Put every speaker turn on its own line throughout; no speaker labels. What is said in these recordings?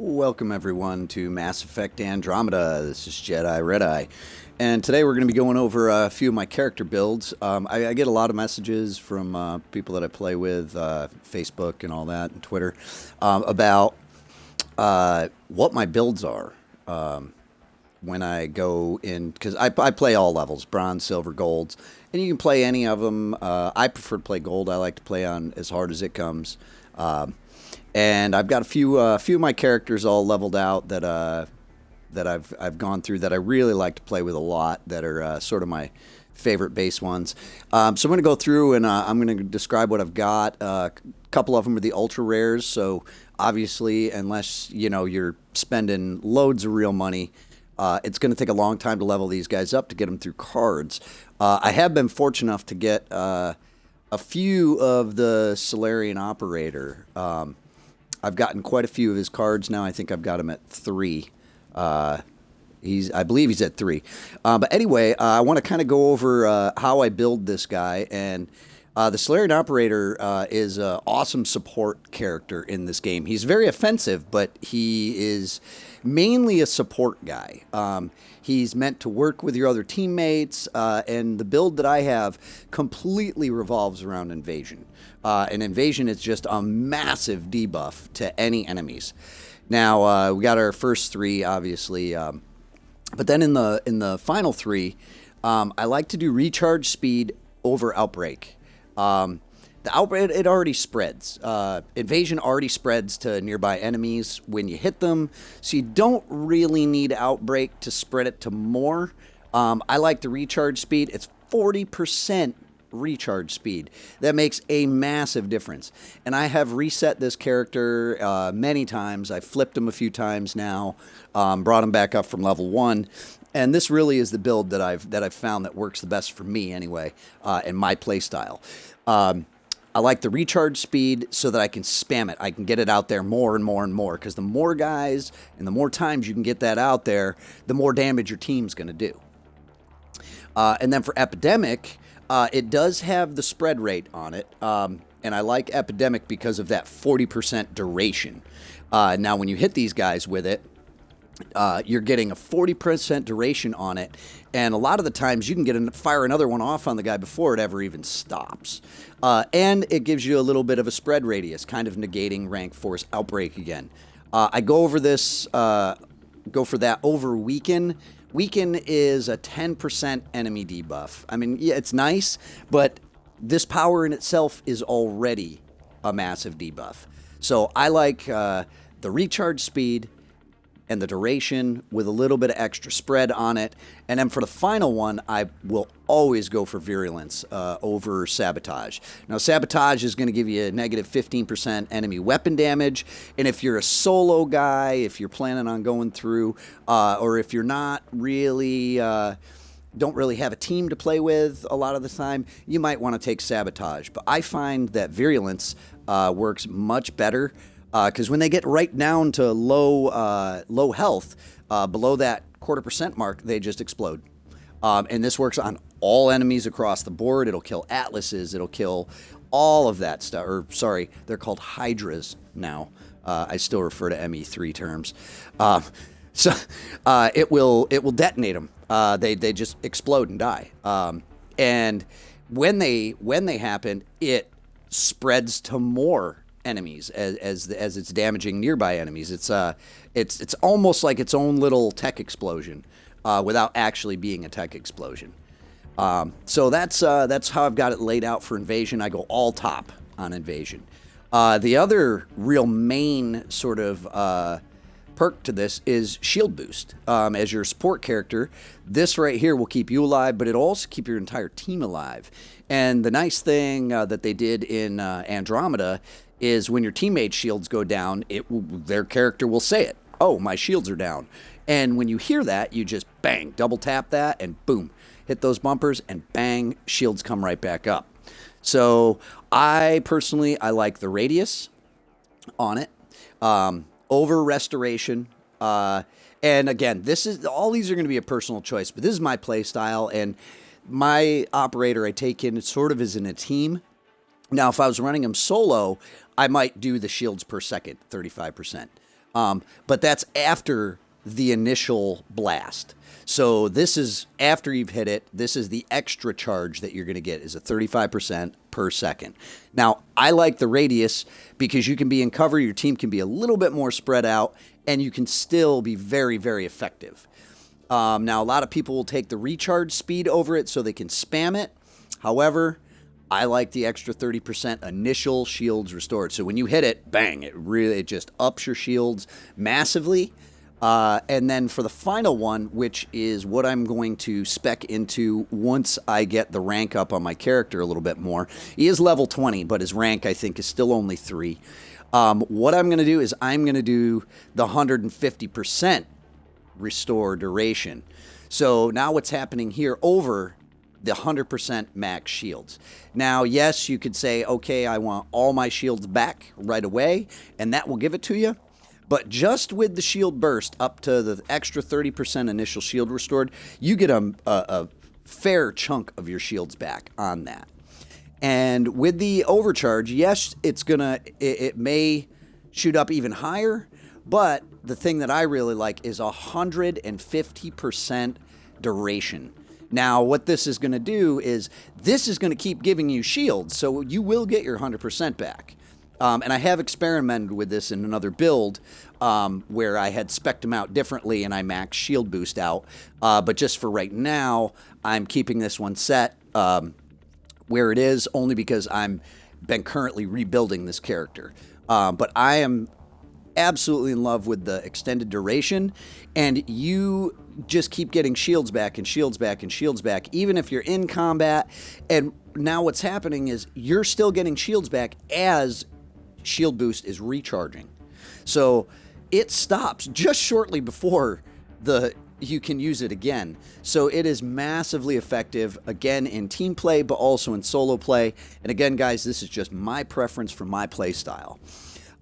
Welcome everyone to Mass Effect Andromeda. This is JediRedeyeX, and today we're going to be going over a few of my character builds. I get a lot of messages from people that I play with, Facebook and all that, and Twitter, about what my builds are when I go in, because I play all levels, bronze, silver, golds, and you can play any of them. I prefer to play gold. I like to play on as hard as it comes. And I've got a few of my characters all leveled out that I've gone through that I really like to play with a lot, that are sort of my favorite base ones. So I'm going to go through and I'm going to describe what I've got. A couple of them are the ultra rares, so obviously unless you're spending loads of real money, it's going to take a long time to level these guys up to get them through cards. I have been fortunate enough to get a few of the Salarian operator. I've gotten quite a few of his cards now. I think I've got him at 3. I believe he's at 3. But anyway, I want to kind of go over how I build this guy. And the Salarian operator is an awesome support character in this game. He's very offensive, but he is mainly a support guy. He's meant to work with your other teammates, and the build that I have completely revolves around invasion. And invasion is just a massive debuff to any enemies. Now, we got our first 3, obviously, but then in the final 3, I like to do recharge speed over outbreak. The outbreak, it already spreads. Invasion already spreads to nearby enemies when you hit them, so you don't really need outbreak to spread it to more. I like the recharge speed. It's 40% recharge speed. That makes a massive difference. And I have reset this character many times. I've flipped him a few times now, brought him back up from level 1. And this really is the build that I've found that works the best for me anyway, in my play style. I like the recharge speed so that I can spam it. I can get it out there more and more and more, because the more guys and the more times you can get that out there, the more damage your team's going to do. And then for Epidemic, it does have the spread rate on it, and I like Epidemic because of that 40% duration. Now, when you hit these guys with it, you're getting a 40% duration on it, and a lot of the times you can fire another one off on the guy before it ever even stops. And it gives you a little bit of a spread radius, kind of negating rank force outbreak again. I go over this, go for that over Weaken. Weaken is a 10% enemy debuff. I mean, yeah, it's nice, but this power in itself is already a massive debuff. So I like the recharge speed and the duration with a little bit of extra spread on it. And then for the final one, I will always go for Virulence over Sabotage. Now, Sabotage is going to give you a negative 15% enemy weapon damage. And if you're a solo guy, if you're planning on going through, or if you're not really, don't really have a team to play with a lot of the time, you might want to take Sabotage. But I find that Virulence works much better, because when they get right down to low health, below that 0.25% mark, they just explode. And this works on all enemies across the board. It'll kill Atlases. It'll kill all of that stuff. Or, sorry, they're called Hydras now. I still refer to ME3 terms. So it will detonate them. They just explode and die. And when they happen, it spreads to more enemies as it's damaging nearby enemies. It's almost like its own little tech explosion, without actually being a tech explosion. So that's how I've got it laid out for Invasion. I go all top on Invasion. The other real main sort of perk to this is shield boost. As your support character, this right here will keep you alive, but it'll also keep your entire team alive. And the nice thing that they did in Andromeda is when your teammates' shields go down, their character will say it. Oh, my shields are down. And when you hear that, you just bang, double tap that, and boom, hit those bumpers, and bang, shields come right back up. So I like the radius on it, over restoration. And again, all these are going to be a personal choice, but this is my play style, and my operator I take in sort of is in a team. Now, if I was running him solo, I might do the shields per second, 35%. But that's after the initial blast. So this is after you've hit it. This is the extra charge that you're going to get is a 35% per second. Now, I like the radius because you can be in cover. Your team can be a little bit more spread out, and you can still be very, very effective. Now, a lot of people will take the recharge speed over it so they can spam it. However, I like the extra 30% initial shields restored. So when you hit it, bang, it just ups your shields massively. And then for the final one, which is what I'm going to spec into once I get the rank up on my character a little bit more. He is level 20, but his rank, I think, is still only 3. What I'm going to do is I'm going to do the 150% restore duration. So now what's happening here over the 100% max shields. Now, yes, you could say, okay, I want all my shields back right away, and that will give it to you. But just with the shield burst up to the extra 30% initial shield restored, you get a fair chunk of your shields back on that. And with the overcharge, yes, it may shoot up even higher, but the thing that I really like is 150% duration. Now, what this is going to do is this is going to keep giving you shields, so you will get your 100% back. And I have experimented with this in another build where I had spec'd them out differently and I maxed shield boost out. But just for right now, I'm keeping this one set where it is only because I'm been currently rebuilding this character. But I am absolutely in love with the extended duration, and you just keep getting shields back and shields back and shields back, even if you're in combat. And now what's happening is you're still getting shields back as shield boost is recharging. So it stops just shortly before you can use it again. So it is massively effective, again, in team play, but also in solo play. And again, guys, this is just my preference for my play style.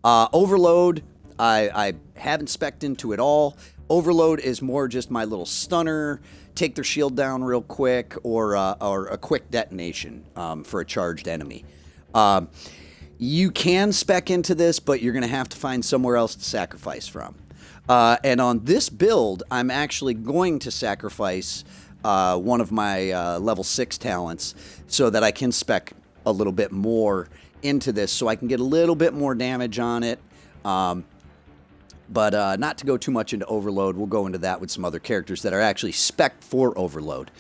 Overload, I haven't spec'd into it all. Overload is more just my little stunner, take their shield down real quick, or a quick detonation for a charged enemy. You can spec into this, but you're going to have to find somewhere else to sacrifice from. And on this build, I'm actually going to sacrifice one of my level 6 talents so that I can spec a little bit more into this so I can get a little bit more damage on it. But not to go too much into Overload. We'll go into that with some other characters that are actually spec'd for Overload.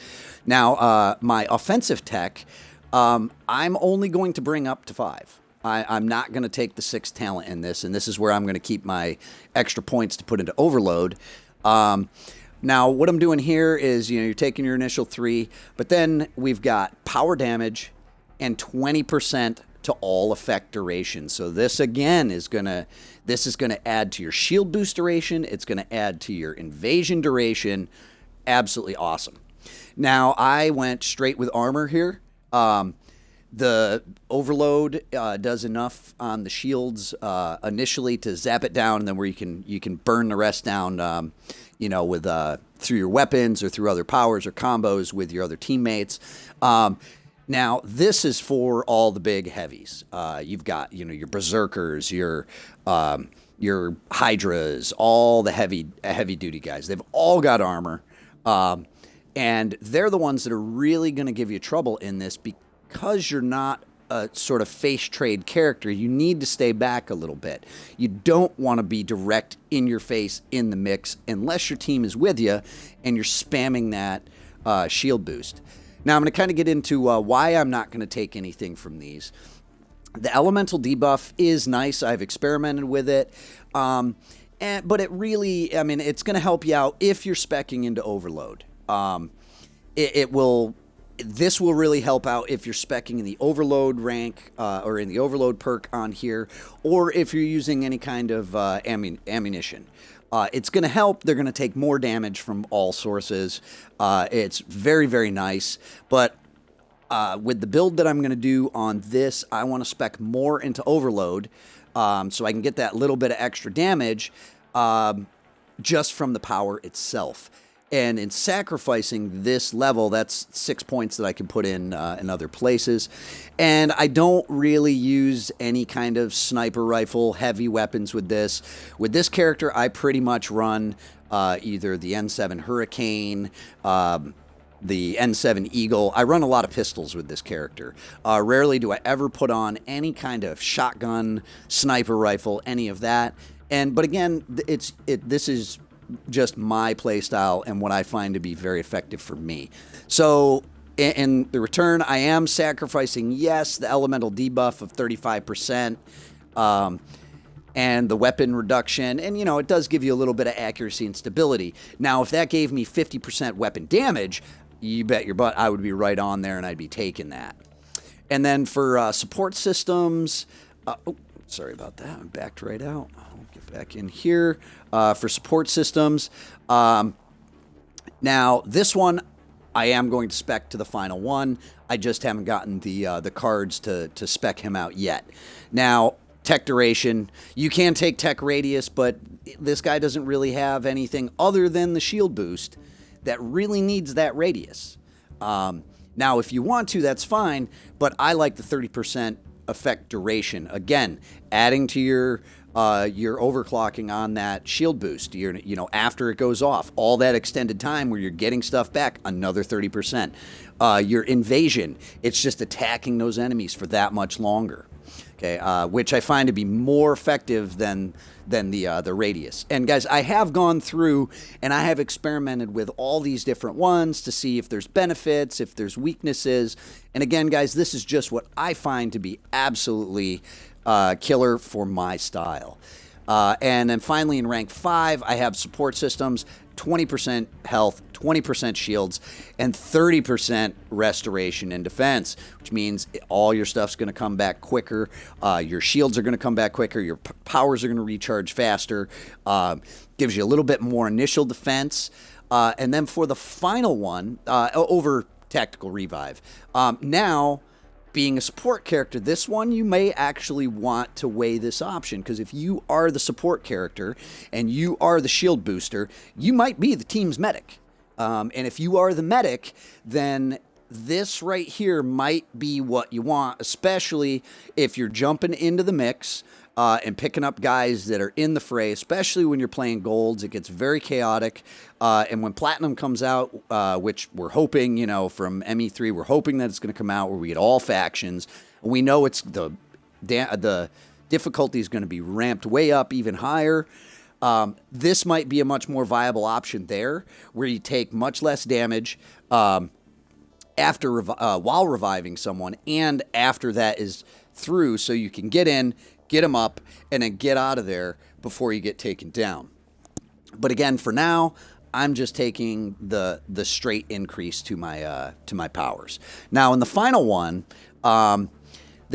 Now, my offensive tech, I'm only going to bring up to 5. I'm not going to take the 6th talent in this, and this is where I'm going to keep my extra points to put into Overload. Now, what I'm doing here is, you're taking your initial 3, but then we've got power damage and 20% to all effect duration. So this again is gonna add to your shield boost duration. It's gonna add to your invasion duration. Absolutely awesome. Now I went straight with armor here. The overload does enough on the shields initially to zap it down, and then where you can burn the rest down, with through your weapons or through other powers or combos with your other teammates. Now this is for all the big heavies. You've got your berserkers, your hydras, all the heavy duty guys. They've all got armor, and they're the ones that are really going to give you trouble in this because you're not a sort of face trade character. You need to stay back a little bit. You don't want to be direct in your face in the mix unless your team is with you and you're spamming that shield boost. Now I'm going to kind of get into why I'm not going to take anything from these. The elemental debuff is nice. I've experimented with it. But it really, it's going to help you out if you're speccing into overload. This will really help out if you're speccing in the overload rank or in the overload perk on here, or if you're using any kind of ammunition. It's going to help. They're going to take more damage from all sources. It's very, very nice. But with the build that I'm going to do on this, I want to spec more into overload so I can get that little bit of extra damage just from the power itself. And in sacrificing this level, that's 6 points that I can put in other places. And I don't really use any kind of sniper rifle, heavy weapons with this. With this character, I pretty much run either the N7 Hurricane, the N7 Eagle. I run a lot of pistols with this character. Rarely do I ever put on any kind of shotgun, sniper rifle, any of that. But again, this is just my play style and what I find to be very effective for me. So in the return, I am sacrificing, yes, the elemental debuff of 35%, and the weapon reduction, and it does give you a little bit of accuracy and stability. Now, if that gave me 50% weapon damage, you bet your butt I would be right on there and I'd be taking that. And then for support systems, sorry about that, I backed right out. I'll get back in here. For support systems, now this one I am going to spec to the final one. I just haven't gotten the cards to spec him out yet. Now, tech duration, you can take tech radius, but this guy doesn't really have anything other than the shield boost that really needs that radius. Now, if you want to, that's fine, but I like the 30% effect duration. Again, adding to your overclocking on that shield boost. After it goes off, all that extended time where you're getting stuff back, another 30%. Your invasion, it's just attacking those enemies for that much longer. Okay, which I find to be more effective than the radius. And guys, I have gone through and I have experimented with all these different ones to see if there's benefits, if there's weaknesses. And again, guys, this is just what I find to be absolutely killer for my style. And then finally in rank 5, I have support systems, 20% health, 20% shields, and 30% restoration and defense, which means all your stuff's going to come back quicker. Your shields are going to come back quicker. Your powers are going to recharge faster. Gives you a little bit more initial defense. And then for the final one, over tactical revive. Now, being a support character, this one you may actually want to weigh this option, because if you are the support character and you are the shield booster, you might be the team's medic. And if you are the medic, then this right here might be what you want, especially if you're jumping into the mix and picking up guys that are in the fray, especially when you're playing golds. It gets very chaotic. And when Platinum comes out, which we're hoping, from ME3, we're hoping that it's going to come out where we get all factions. We know it's the difficulty is going to be ramped way up even higher. This might be a much more viable option there, where you take much less damage while reviving someone, and after that is through, so you can get in, get them up, and then get out of there before you get taken down. But again, for now, I'm just taking the straight increase to my powers. Now, in the final one, the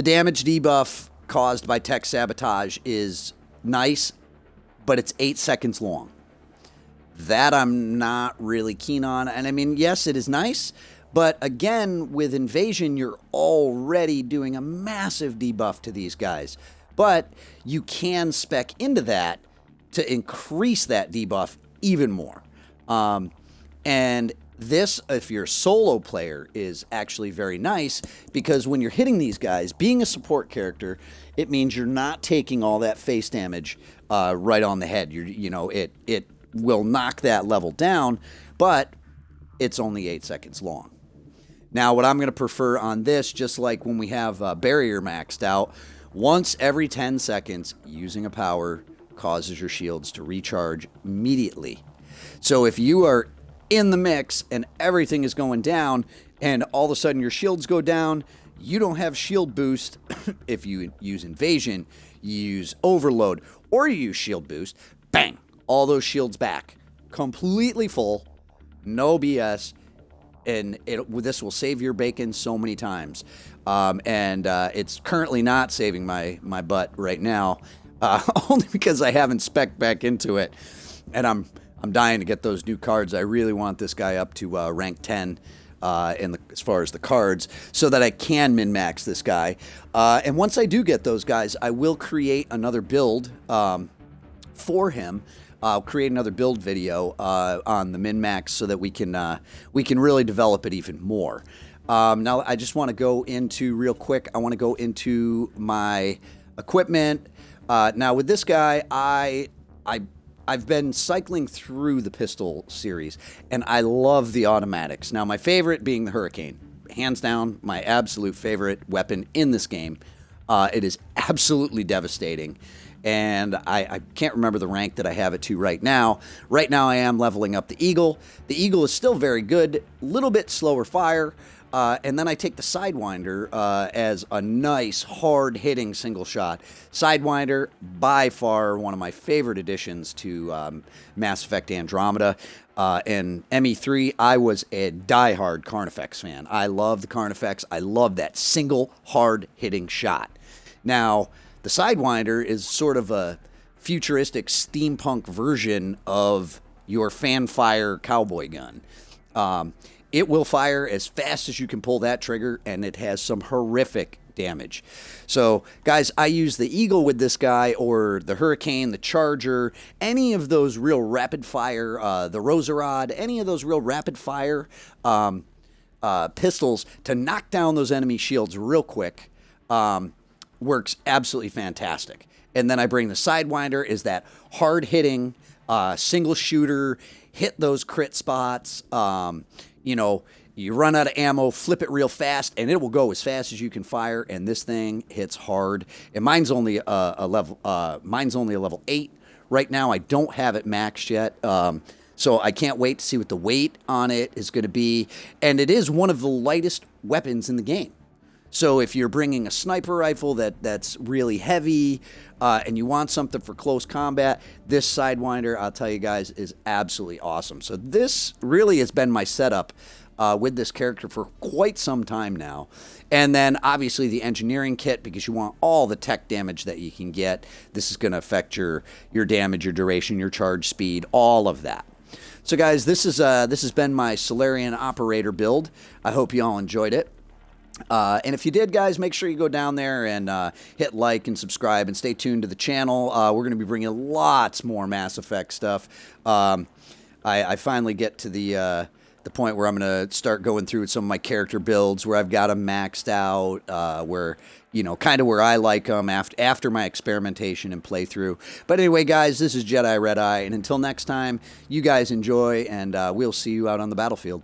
damage debuff caused by tech sabotage is nice, but it's 8 seconds long. That I'm not really keen on. And I mean, yes, it is nice, but again, with invasion, you're already doing a massive debuff to these guys. But you can spec into that to increase that debuff even more. And this, if you're a solo player, is actually very nice, because when you're hitting these guys, being a support character, it means you're not taking all that face damage right on the head. It will knock that level down, but it's only 8 seconds long. Now, what I'm going to prefer on this, just like when we have barrier maxed out, once every 10 seconds, using a power causes your shields to recharge immediately. So if you are in the mix and everything is going down, and all of a sudden your shields go down, you don't have shield boost. If you use invasion, you use overload, or you use shield boost, bang, all those shields back, completely full, no BS, and this will save your bacon so many times. It's currently not saving my butt right now, only because I haven't spec'd back into it, and I'm dying to get those new cards. I really want this guy up to rank 10 as far as the cards, so that I can min-max this guy. And once I do get those guys, I will create another build for him I'll create another build video on the min-max so that we can really develop it even more. Now, I just want to go into real quick. I want to go into my equipment. Now, with this guy, I've been cycling through the pistol series, and I love the automatics. Now, my favorite being the Hurricane. Hands down, my absolute favorite weapon in this game. It is absolutely devastating, and I can't remember the rank that I have it to right now. Right now, I am leveling up the Eagle. The Eagle is still very good, a little bit slower fire, and then I take the Sidewinder as a nice, hard-hitting single shot. Sidewinder, by far one of my favorite additions to Mass Effect Andromeda. And ME3, I was a diehard Carnifex fan. I love the Carnifex. I love that single, hard-hitting shot. Now, the Sidewinder is sort of a futuristic steampunk version of your fanfire cowboy gun. It will fire as fast as you can pull that trigger, and it has some horrific damage. So, guys, I use the Eagle with this guy, or the Hurricane, the Charger, any of those real rapid fire, the Roserod, any of those real rapid fire pistols to knock down those enemy shields real quick. Works absolutely fantastic. And then I bring the Sidewinder, is that hard-hitting single shooter, hit those crit spots. You know, you run out of ammo, flip it real fast, and it will go as fast as you can fire. And this thing hits hard. And mine's only a level 8 right now. I don't have it maxed yet. So I can't wait to see what the weight on it is going to be. And it is one of the lightest weapons in the game. So if you're bringing a sniper rifle that's really heavy and you want something for close combat, this Sidewinder, I'll tell you guys, is absolutely awesome. So this really has been my setup with this character for quite some time now. And then obviously the engineering kit, because you want all the tech damage that you can get. This is going to affect your damage, your duration, your charge speed, all of that. So guys, this has been my Salarian operator build. I hope you all enjoyed it. And if you did, guys, make sure you go down there and hit like and subscribe and stay tuned to the channel. We're going to be bringing lots more Mass Effect stuff. I finally get to the point where I'm going to start going through some of my character builds where I've got them maxed out, where, you know, kind of where I like them after my experimentation and playthrough. But anyway, guys, this is JediRedeeye, and until next time, you guys enjoy, and we'll see you out on the battlefield.